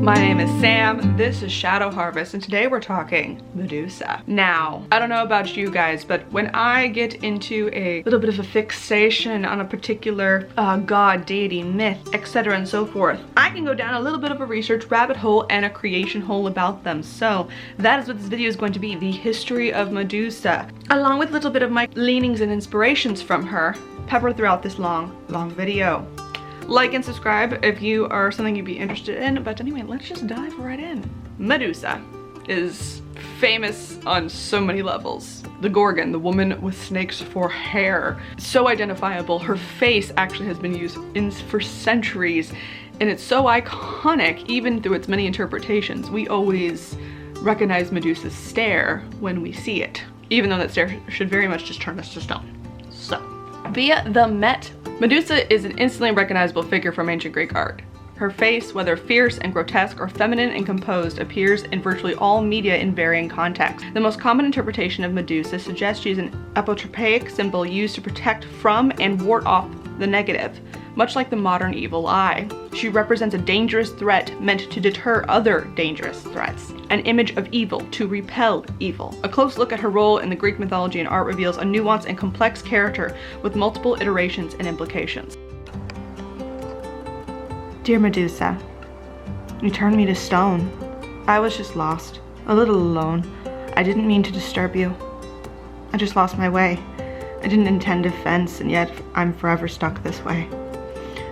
My name is Sam, this is Shadow Harvest, and today we're talking Medusa. Now, I don't know about you guys, but when I get into a little bit of a fixation on a particular god, deity, myth, etc. and so forth, I can go down a little bit of a research rabbit hole and a creation hole about them. So that is what this video is going to be, the history of Medusa, along with a little bit of my leanings and inspirations from her, peppered throughout this long video. Like and subscribe if you are something you'd be interested in, but anyway, let's just dive right in. Medusa is famous on so many levels. The Gorgon, the woman with snakes for hair. So identifiable. Her face actually has been used for centuries, and it's so iconic, even through its many interpretations. We always recognize Medusa's stare when we see it, even though that stare should very much just turn us to stone. So, via the Met, Medusa is an instantly recognizable figure from ancient Greek art. Her face, whether fierce and grotesque or feminine and composed, appears in virtually all media in varying contexts. The most common interpretation of Medusa suggests she is an apotropaic symbol used to protect from and ward off the negative, much like the modern evil eye. She represents a dangerous threat meant to deter other dangerous threats, an image of evil to repel evil. A close look at her role in the Greek mythology and art reveals a nuanced and complex character with multiple iterations and implications. Dear Medusa, you turned me to stone. I was just lost, a little alone. I didn't mean to disturb you. I just lost my way. I didn't intend offense, and yet I'm forever stuck this way.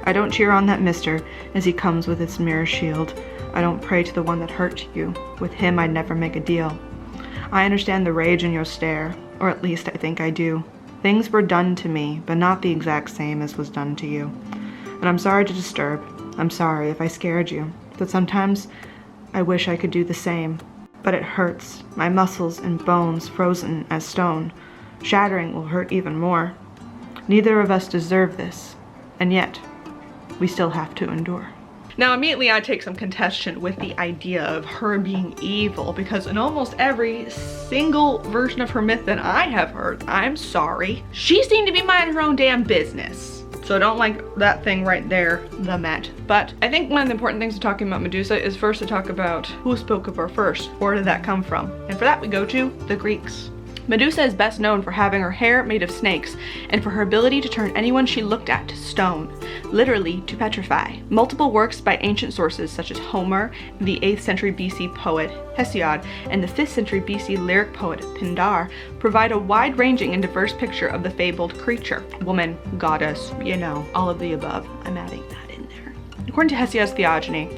I don't cheer on that mister as he comes with its mirror shield. I don't pray to the one that hurt you. With him I'd never make a deal. I understand the rage in your stare, or at least I think I do. Things were done to me, but not the exact same as was done to you. And I'm sorry to disturb. I'm sorry if I scared you. But sometimes I wish I could do the same. But it hurts. My muscles and bones frozen as stone. Shattering will hurt even more. Neither of us deserve this. And yet, we still have to endure. Now immediately I take some contention with the idea of her being evil, because in almost every single version of her myth that I have heard, I'm sorry, she seemed to be minding her own damn business. So I don't like that thing right there, the Met. But I think one of the important things to talking about Medusa is first to talk about who spoke of her first. Where did that come from? And for that we go to the Greeks. Medusa is best known for having her hair made of snakes and for her ability to turn anyone she looked at to stone, literally to petrify. Multiple works by ancient sources such as Homer, the 8th century BC poet Hesiod, and the 5th century BC lyric poet Pindar provide a wide-ranging and diverse picture of the fabled creature. Woman, goddess, you know, all of the above. I'm adding that in there. According to Hesiod's Theogony,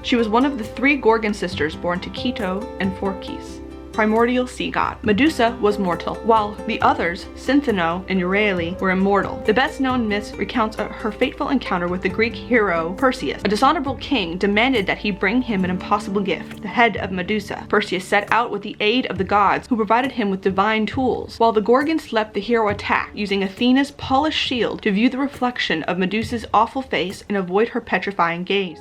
she was one of the 3 Gorgon sisters born to Keto and Phorkys, primordial sea god. Medusa was mortal, while the others, Syntheno and Euryale, were immortal. The best known myth recounts her fateful encounter with the Greek hero Perseus. A dishonorable king demanded that he bring him an impossible gift, the head of Medusa. Perseus set out with the aid of the gods, who provided him with divine tools. While the Gorgon slept, the hero attacked, using Athena's polished shield to view the reflection of Medusa's awful face and avoid her petrifying gaze.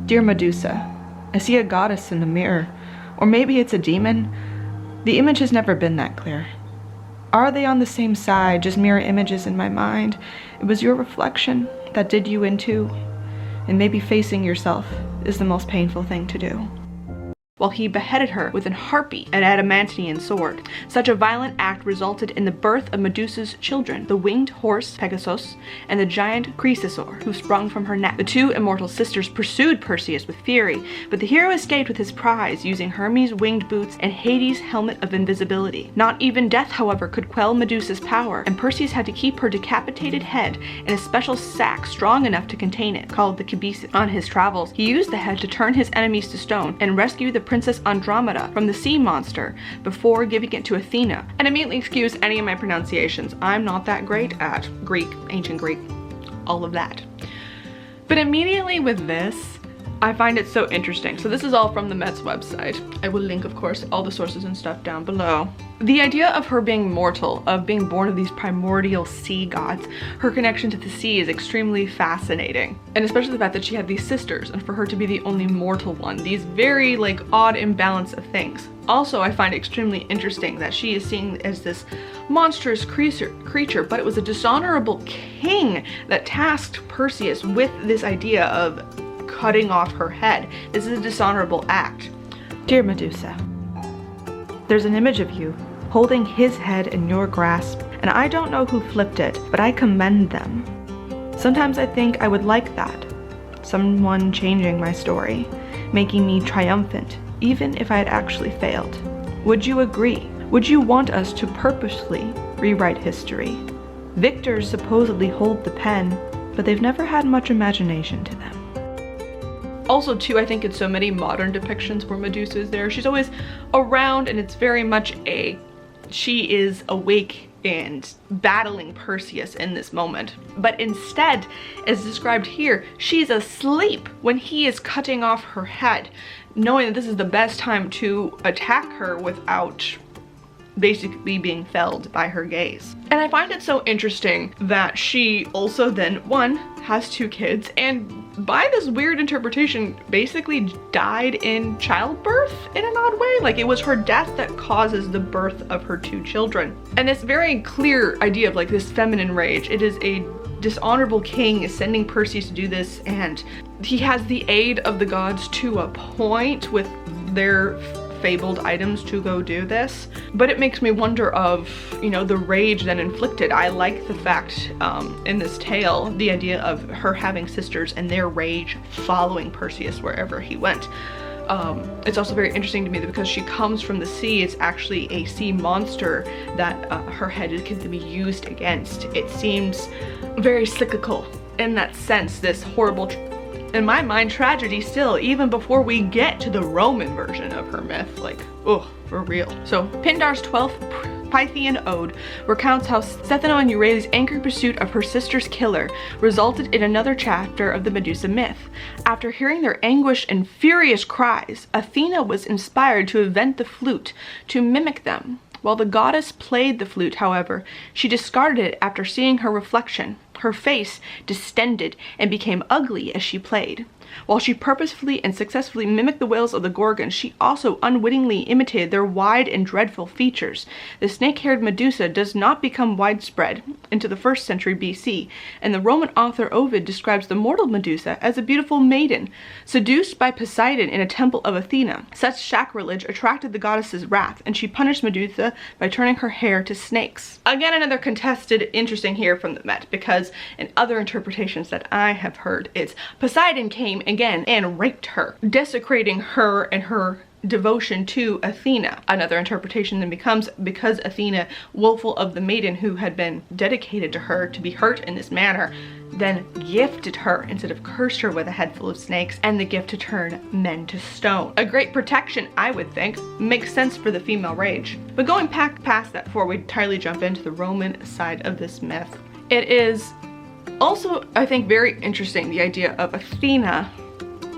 Dear Medusa, I see a goddess in the mirror. Or maybe it's a demon. The image has never been that clear. Are they on the same side, just mirror images in my mind? It was your reflection that did you in two. And maybe facing yourself is the most painful thing to do. While he beheaded her with an harpy and adamantine sword. Such a violent act resulted in the birth of Medusa's children, the winged horse Perseus and the giant Chrysaor, who sprung from her neck. The 2 immortal sisters pursued Perseus with fury, but the hero escaped with his prize using Hermes' winged boots and Hades' helmet of invisibility. Not even death, however, could quell Medusa's power, and Perseus had to keep her decapitated head in a special sack strong enough to contain it, called the kibisis. On his travels, he used the head to turn his enemies to stone and rescue the Princess Andromeda from the sea monster before giving it to Athena. And immediately excuse any of my pronunciations. I'm not that great at Greek, ancient Greek, all of that. But immediately with this, I find it so interesting. So this is all from the Met's website. I will link, of course, all the sources and stuff down below. The idea of her being mortal, of being born of these primordial sea gods, her connection to the sea is extremely fascinating. And especially the fact that she had these sisters, and for her to be the only mortal one, these very like odd imbalance of things. Also, I find it extremely interesting that she is seen as this monstrous creature, but it was a dishonorable king that tasked Perseus with this idea of cutting off her head. This is a dishonorable act. Dear Medusa, there's an image of you holding his head in your grasp, and I don't know who flipped it, but I commend them. Sometimes I think I would like that. Someone changing my story, making me triumphant, even if I had actually failed. Would you agree? Would you want us to purposely rewrite history? Victors supposedly hold the pen, but they've never had much imagination to them. Also too, I think in so many modern depictions where Medusa is there, she's always around, and it's very much she is awake and battling Perseus in this moment. But instead, as described here, she's asleep when he is cutting off her head, knowing that this is the best time to attack her without basically being felled by her gaze. And I find it so interesting that she also then, one, has 2 kids, and by this weird interpretation, basically died in childbirth in an odd way. Like, it was her death that causes the birth of her 2 children. And this very clear idea of like this feminine rage. It is a dishonorable king is sending Perseus to do this, and he has the aid of the gods to a point with their fabled items to go do this. But it makes me wonder of, you know, the rage then inflicted. I like the fact in this tale, the idea of her having sisters and their rage following Perseus wherever he went. It's also very interesting to me that because she comes from the sea, it's actually a sea monster that her head can be used against. It seems very cyclical in that sense, this horrible, in my mind, tragedy still, even before we get to the Roman version of her myth. Like, oh, for real. So Pindar's 12th Pythian ode recounts how Cethno and Euryale's angry pursuit of her sister's killer resulted in another chapter of the Medusa myth. After hearing their anguish and furious cries, Athena was inspired to invent the flute to mimic them. While the goddess played the flute, however, she discarded it after seeing her reflection. Her face distended and became ugly as she played. While she purposefully and successfully mimicked the wails of the Gorgons, she also unwittingly imitated their wide and dreadful features. The snake-haired Medusa does not become widespread into the 1st century BC, and the Roman author Ovid describes the mortal Medusa as a beautiful maiden, seduced by Poseidon in a temple of Athena. Such sacrilege attracted the goddess's wrath, and she punished Medusa by turning her hair to snakes. Again, another contested, interesting here from the Met, because in other interpretations that I have heard, it's Poseidon came again and raped her, desecrating her and her devotion to Athena. Another interpretation then becomes because Athena, willful of the maiden who had been dedicated to her to be hurt in this manner, then gifted her instead of cursed her with a head full of snakes, and the gift to turn men to stone. A great protection, I would think, makes sense for the female rage. But going past that before we entirely jump into the Roman side of this myth, it is also, I think, very interesting, the idea of Athena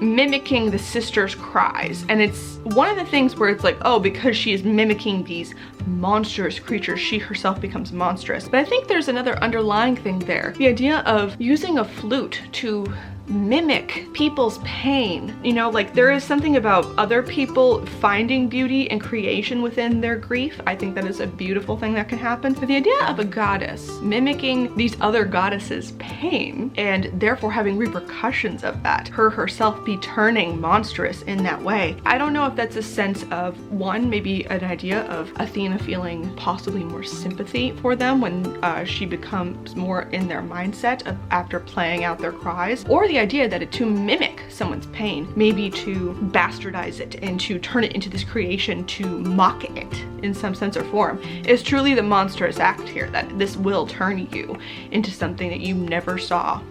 mimicking the sisters' cries. And it's one of the things where it's like, oh, because she is mimicking these monstrous creatures, she herself becomes monstrous. But I think there's another underlying thing there. The idea of using a flute to mimic people's pain. You know, like, there is something about other people finding beauty and creation within their grief. I think that is a beautiful thing that can happen. But the idea of a goddess mimicking these other goddesses' pain and therefore having repercussions of that, her herself be turning monstrous in that way. I don't know if that's a sense of, one, maybe an idea of Athena feeling possibly more sympathy for them when she becomes more in their mindset of after playing out their cries, or the idea that to mimic someone's pain, maybe to bastardize it and to turn it into this creation to mock it in some sense or form, is truly the monstrous act here, that this will turn you into something that you never saw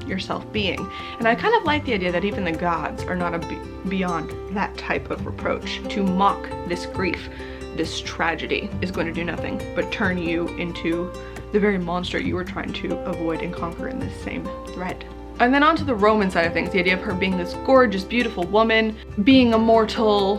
yourself being. And I kind of like the idea that even the gods are not beyond that type of reproach. To mock this grief, this tragedy, is going to do nothing but turn you into the very monster you were trying to avoid and conquer in this same thread. And then onto the Roman side of things, the idea of her being this gorgeous, beautiful woman, being immortal,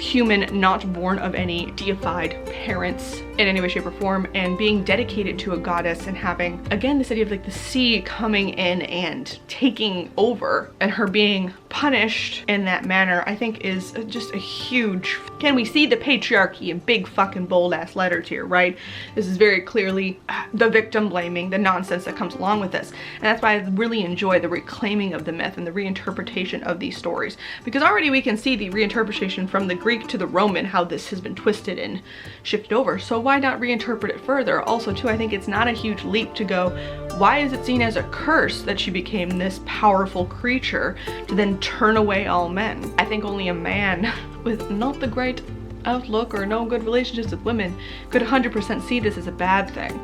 human, not born of any deified parents in any way, shape, or form, and being dedicated to a goddess, and having, again, this idea of like the sea coming in and taking over, and her being punished in that manner, I think is just a huge, again, we see the patriarchy in big fucking bold ass letters here, right? This is very clearly the victim blaming, the nonsense that comes along with this. And that's why I really enjoy the reclaiming of the myth and the reinterpretation of these stories, because already we can see the reinterpretation from the Greek to the Roman, how this has been twisted and shifted over. So why not reinterpret it further? Also too, I think it's not a huge leap to go, why is it seen as a curse that she became this powerful creature to then turn away all men? I think only a man with not the great outlook or no good relationships with women could 100% see this as a bad thing.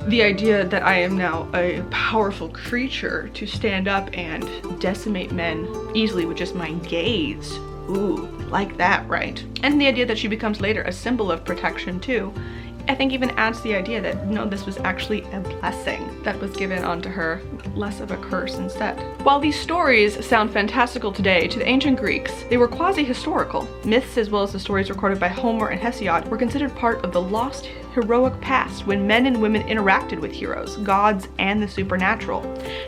The idea that I am now a powerful creature to stand up and decimate men easily with just my gaze. Ooh, like that, right? And the idea that she becomes later a symbol of protection too, I think even adds the idea that no, this was actually a blessing that was given onto her, less of a curse instead. While these stories sound fantastical today, to the ancient Greeks, they were quasi-historical. Myths, as well as the stories recorded by Homer and Hesiod, were considered part of the lost heroic past when men and women interacted with heroes, gods, and the supernatural.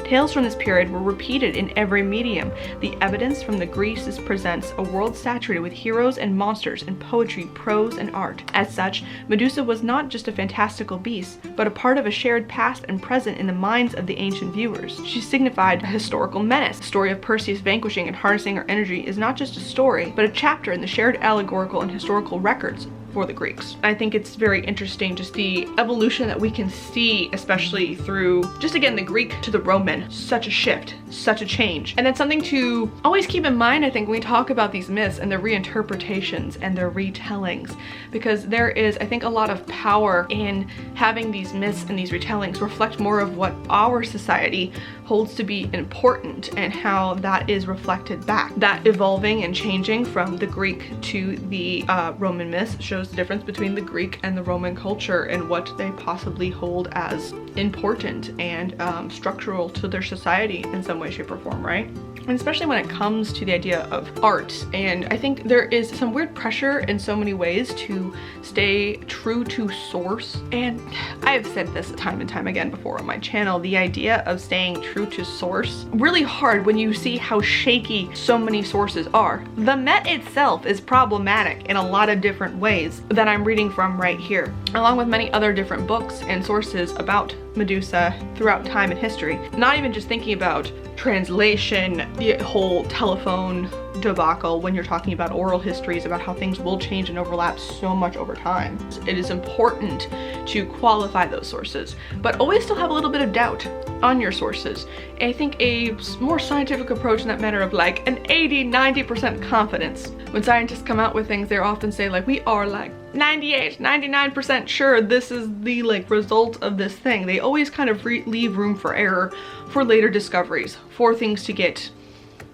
Tales from this period were repeated in every medium. The evidence from the Greeks presents a world saturated with heroes and monsters in poetry, prose, and art. As such, Medusa was not just a fantastical beast, but a part of a shared past and present in the minds of the ancient viewers. She signified a historical menace. The story of Perseus vanquishing and harnessing her energy is not just a story, but a chapter in the shared allegorical and historical records for the Greeks. I think it's very interesting, just the evolution that we can see, especially through, just again, the Greek to the Roman. Such a shift, such a change. And it's something to always keep in mind, I think, when we talk about these myths and their reinterpretations and their retellings, because there is, I think, a lot of power in having these myths and these retellings reflect more of what our society holds to be important and how that is reflected back. That evolving and changing from the Greek to the Roman myths shows the difference between the Greek and the Roman culture and what they possibly hold as important and structural to their society in some way, shape, or form, right? And especially when it comes to the idea of art. And I think there is some weird pressure in so many ways to stay true to source. And I have said this time and time again before on my channel, the idea of staying true to source, really hard when you see how shaky so many sources are. The Met itself is problematic in a lot of different ways that I'm reading from right here, along with many other different books and sources about Medusa throughout time and history. Not even just thinking about translation, the whole telephone debacle when you're talking about oral histories about how things will change and overlap so much over time. It is important to qualify those sources, but always still have a little bit of doubt on your sources. And I think a more scientific approach in that matter of like an 80-90% confidence. When scientists come out with things, they often say like, we are like 98-99% sure this is the like result of this thing. They always kind of leave room for error, for later discoveries, for things to get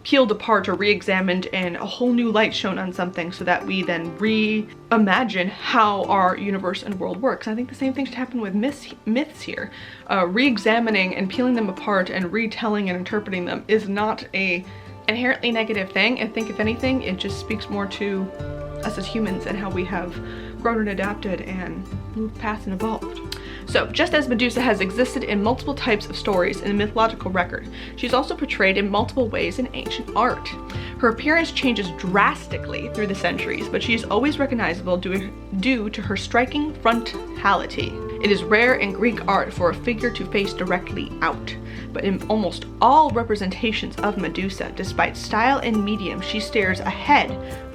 peeled apart or re-examined and a whole new light shown on something, so that we then reimagine how our universe and world works. And I think the same thing should happen with myths here. Re-examining and peeling them apart and retelling and interpreting them is not a inherently negative thing. I think if anything, it just speaks more to us as humans and how we have grown and adapted and moved past and evolved. So, just as Medusa has existed in multiple types of stories in the mythological record, she's also portrayed in multiple ways in ancient art. Her appearance changes drastically through the centuries, but she is always recognizable due to her striking frontality. It is rare in Greek art for a figure to face directly out, but in almost all representations of Medusa, despite style and medium, she stares ahead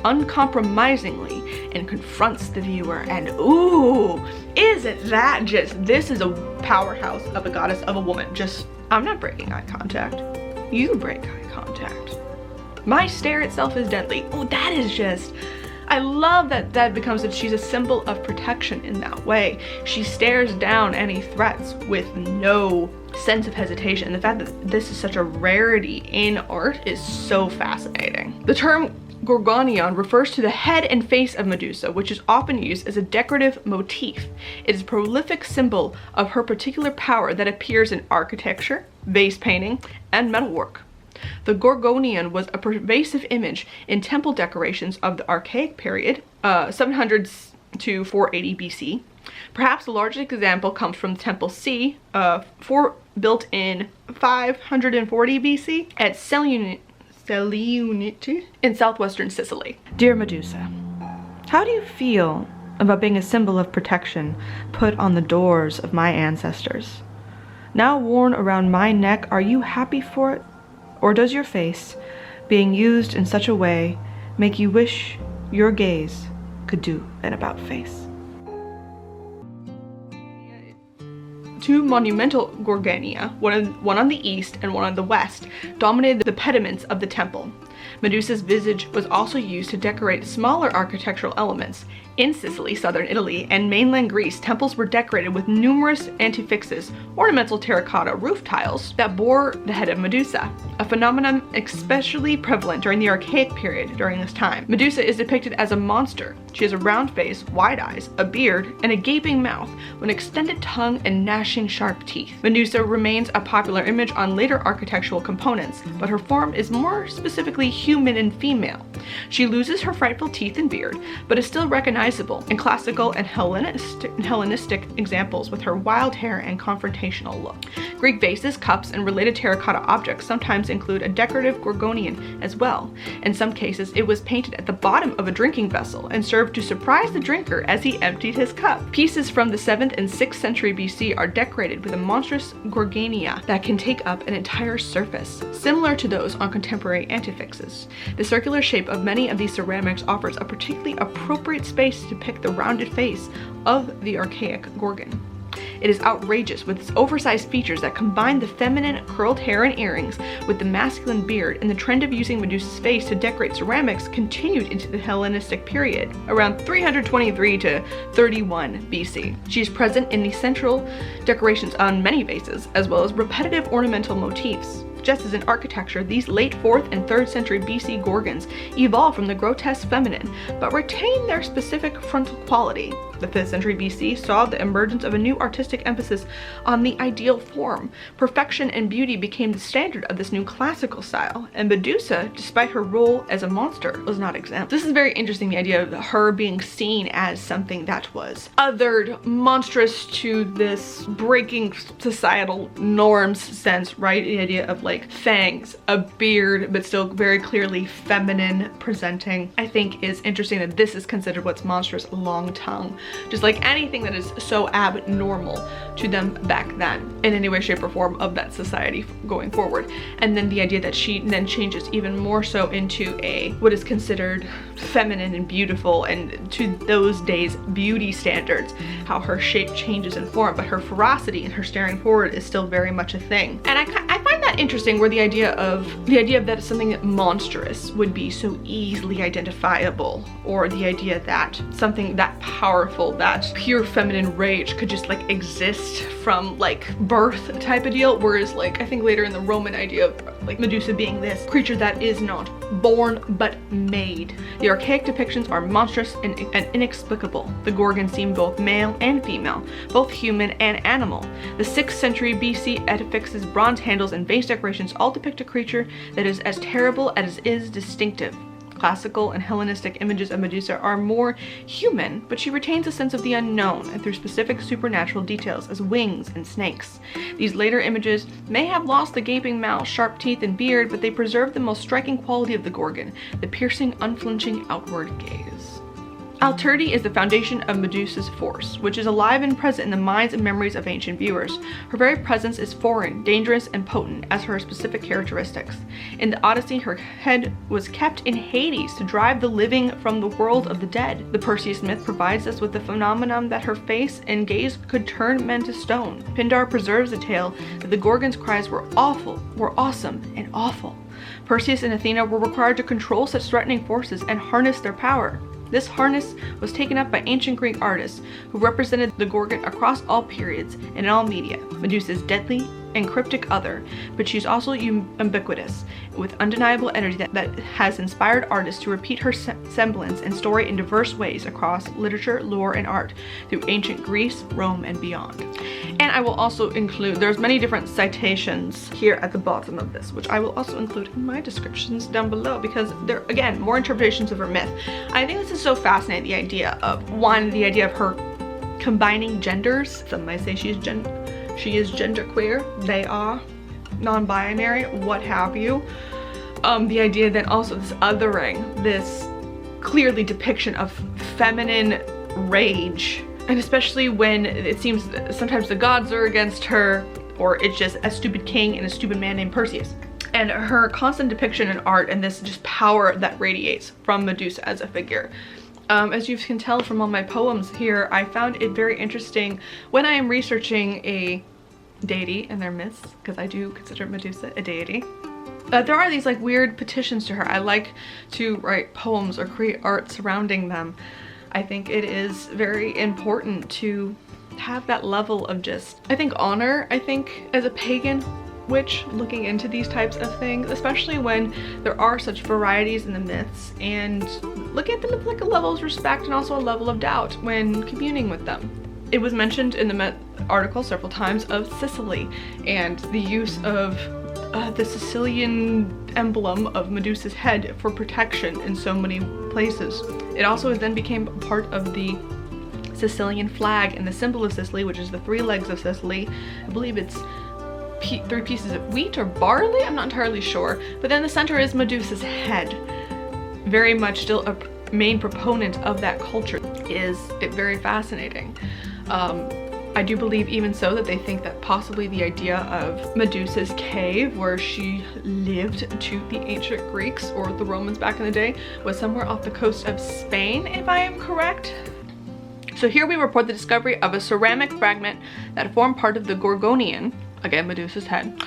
uncompromisingly and confronts the viewer, and ooh, isn't that just, this is a powerhouse of a goddess, of a woman. Just, I'm not breaking eye contact. You break eye contact. My stare itself is deadly. Oh, that is just, I love that becomes that she's a symbol of protection in that way. She stares down any threats with no sense of hesitation. And the fact that this is such a rarity in art is so fascinating. The term Gorgonion refers to the head and face of Medusa, which is often used as a decorative motif. It is a prolific symbol of her particular power that appears in architecture, vase painting, and metalwork. The Gorgonian was a pervasive image in temple decorations of the Archaic period, 700 to 480 BC. Perhaps the largest example comes from Temple C, built in 540 BC at Seleucid in southwestern Sicily. Dear Medusa, how do you feel about being a symbol of protection put on the doors of my ancestors? Now worn around my neck, are you happy for it? Or does your face, being used in such a way, make you wish your gaze could do an about-face? Two monumental Gorgonia, one on the east and one on the west, dominated the pediments of the temple. Medusa's visage was also used to decorate smaller architectural elements. In Sicily, southern Italy, and mainland Greece, temples were decorated with numerous antefixes, ornamental terracotta roof tiles, that bore the head of Medusa, a phenomenon especially prevalent during the Archaic period during this time. Medusa is depicted as a monster. She has a round face, wide eyes, a beard, and a gaping mouth, with an extended tongue and gnashing sharp teeth. Medusa remains a popular image on later architectural components, but her form is more specifically human and female. She loses her frightful teeth and beard, but is still recognizable in classical and Hellenistic examples with her wild hair and confrontational look. Greek vases, cups, and related terracotta objects sometimes include a decorative Gorgonian as well. In some cases, it was painted at the bottom of a drinking vessel and served to surprise the drinker as he emptied his cup. Pieces from the 7th and 6th century BC are decorated with a monstrous Gorgonia that can take up an entire surface, similar to those on contemporary antefixes. The circular shape of many of these ceramics offers a particularly appropriate space to depict the rounded face of the archaic Gorgon. It is outrageous with its oversized features that combine the feminine curled hair and earrings with the masculine beard, and the trend of using Medusa's face to decorate ceramics continued into the Hellenistic period, around 323 to 31 BC. She is present in the central decorations on many vases, as well as repetitive ornamental motifs. Just as in architecture, these late 4th and 3rd century BC Gorgons evolved from the grotesque feminine, but retained their specific frontal quality. The 5th century BC saw the emergence of a new artistic emphasis on the ideal form. Perfection and beauty became the standard of this new classical style, and Medusa, despite her role as a monster, was not exempt. This is very interesting, the idea of her being seen as something that was othered, monstrous to this breaking societal norms sense, right? The idea of like fangs, a beard, but still very clearly feminine presenting, I think is interesting that this is considered what's monstrous, a long tongue. Just like anything that is so abnormal to them back then in any way, shape, or form of that society going forward. And then the idea that she then changes even more so into what is considered feminine and beautiful, and to those days beauty standards, how her shape changes in form, but her ferocity and her staring forward is still very much a thing. And I find that interesting, where the idea of that something monstrous would be so easily identifiable, or the idea that something that powerful, that pure feminine rage could just like exist from like birth type of deal, whereas like I think later in the Roman idea of like Medusa being this creature that is not born but made. The archaic depictions are monstrous and inexplicable. The Gorgons seem both male and female, both human and animal. The 6th century BC edifices, bronze handles, and vase decorations all depict a creature that is as terrible as is distinctive. Classical and Hellenistic images of Medusa are more human, but she retains a sense of the unknown, and through specific supernatural details as wings and snakes. These later images may have lost the gaping mouth, sharp teeth, and beard, but they preserve the most striking quality of the Gorgon, the piercing, unflinching outward gaze. Alterity is the foundation of Medusa's force, which is alive and present in the minds and memories of ancient viewers. Her very presence is foreign, dangerous, and potent as her specific characteristics. In the Odyssey, her head was kept in Hades to drive the living from the world of the dead. The Perseus myth provides us with the phenomenon that her face and gaze could turn men to stone. Pindar preserves the tale that the Gorgon's cries were awesome, and awful. Perseus and Athena were required to control such threatening forces and harness their power. This harness was taken up by ancient Greek artists who represented the Gorgon across all periods and in all media. Medusa is deadly, and cryptic other, but she's also ubiquitous, with undeniable energy that has inspired artists to repeat her semblance and story in diverse ways across literature, lore, and art through ancient Greece, Rome, and beyond. And I will also include, there's many different citations here at the bottom of this, which I will also include in my descriptions down below, because there, again, more interpretations of her myth. I think this is so fascinating, the idea of, one, the idea of her combining genders. Some might say she is genderqueer, they are non-binary, what have you. The idea that also this othering, this clearly depiction of feminine rage, and especially when it seems that sometimes the gods are against her, or it's just a stupid king and a stupid man named Perseus. And her constant depiction in art and this just power that radiates from Medusa as a figure. As you can tell from all my poems here, I found it very interesting when I am researching a deity and their myths, because I do consider Medusa a deity. There are these like weird petitions to her. I like to write poems or create art surrounding them. I think it is very important to have that level of just, I think, honor. I think as a pagan witch looking into these types of things, especially when there are such varieties in the myths, and looking at them with like a level of respect and also a level of doubt when communing with them. It was mentioned in the article several times of Sicily and the use of the Sicilian emblem of Medusa's head for protection in so many places. It also then became part of the Sicilian flag and the symbol of Sicily, which is the 3 legs of Sicily. I believe it's 3 pieces of wheat or barley, I'm not entirely sure, but then the center is Medusa's head. Very much still a main proponent of that culture. Is it very fascinating. I do believe even so that they think that possibly the idea of Medusa's cave, where she lived to the ancient Greeks or the Romans back in the day, was somewhere off the coast of Spain, if I am correct. So here we report the discovery of a ceramic fragment that formed part of the Gorgonian, again Medusa's head,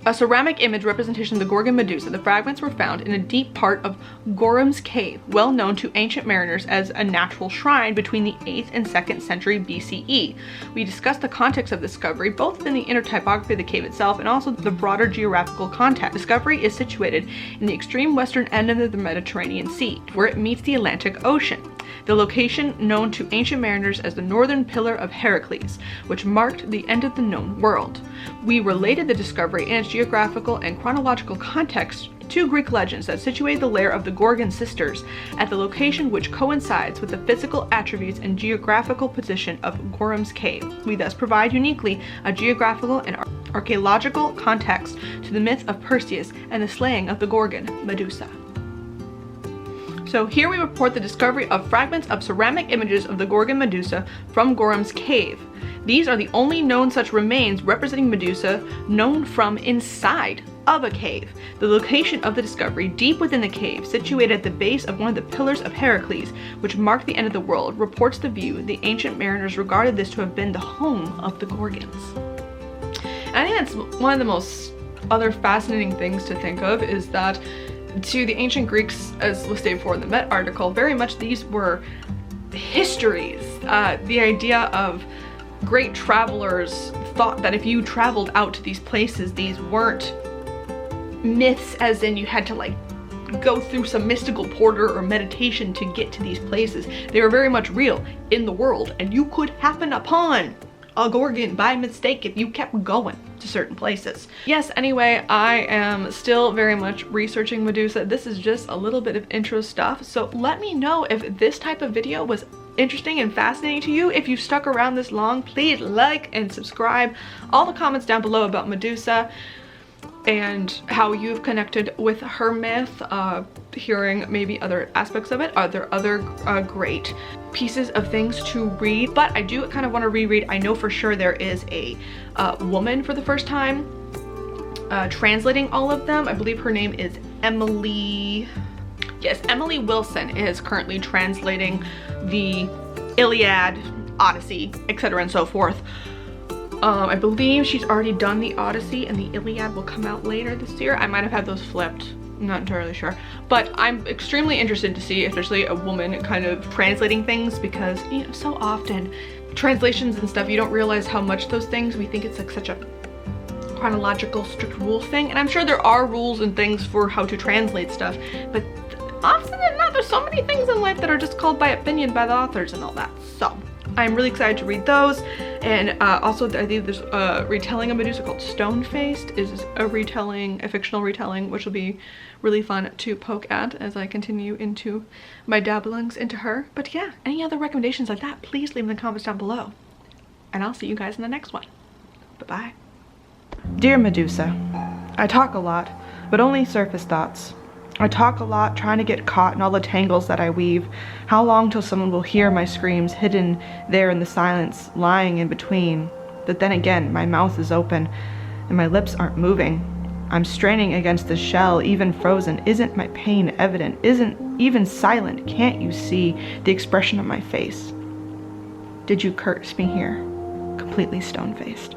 a ceramic image representation of the Gorgon Medusa. The fragments were found in a deep part of Gorham's Cave, well known to ancient mariners as a natural shrine between the 8th and 2nd century BCE. We discussed the context of the discovery, both in the inner typography of the cave itself and also the broader geographical context. Discovery is situated in the extreme western end of the Mediterranean Sea, where it meets the Atlantic Ocean. The location known to ancient mariners as the Northern Pillar of Heracles, which marked the end of the known world. We related the discovery in its geographical and chronological context to Greek legends that situate the lair of the Gorgon sisters at the location which coincides with the physical attributes and geographical position of Gorham's Cave. We thus provide uniquely a geographical and archaeological context to the myth of Perseus and the slaying of the Gorgon Medusa. So here we report the discovery of fragments of ceramic images of the Gorgon Medusa from Gorham's Cave. These are the only known such remains representing Medusa known from inside of a cave. The location of the discovery, deep within the cave, situated at the base of one of the pillars of Heracles, which marked the end of the world, reports the view the ancient mariners regarded this to have been the home of the Gorgons. And I think that's one of the most other fascinating things to think of, is that to the ancient Greeks, as was stated before in the Met article, very much these were histories. The idea of great travelers thought that if you traveled out to these places, these weren't myths as in you had to like go through some mystical portal or meditation to get to these places. They were very much real in the world, and you could happen upon a Gorgon by mistake if you kept going to certain places. Yes, anyway, I am still very much researching Medusa. This is just a little bit of intro stuff, so let me know if this type of video was interesting and fascinating to you. If you stuck around this long, please like and subscribe. All the comments down below about Medusa and how you've connected with her myth, hearing maybe other aspects of it. Are there other great pieces of things to read? But I do kind of want to reread. I know for sure there is a woman for the first time translating all of them. I believe her name is Emily. Yes, Emily Wilson is currently translating the Iliad, Odyssey, etc. and so forth. I believe she's already done the Odyssey, and the Iliad will come out later this year. I might have had those flipped, I'm not entirely sure. But I'm extremely interested to see, especially a woman kind of translating things, because, you know, so often translations and stuff, you don't realize how much those things, we think it's like such a chronological strict rules thing, and I'm sure there are rules and things for how to translate stuff, but often than not, there's so many things in life that are just called by opinion by the authors and all that. So I'm really excited to read those. And also I think there's a retelling of Medusa called Stone-Faced, is a fictional retelling, which will be really fun to poke at as I continue into my dabblings into her. But yeah, any other recommendations like that, please leave them in the comments down below. And I'll see you guys in the next one. Bye-bye. Dear Medusa, I talk a lot, but only surface thoughts. I talk a lot, trying to get caught in all the tangles that I weave. How long till someone will hear my screams hidden there in the silence, lying in between? But then again, my mouth is open, and my lips aren't moving. I'm straining against the shell, even frozen. Isn't my pain evident? Isn't even silent? Can't you see the expression of my face? Did you curse me here, completely stone-faced?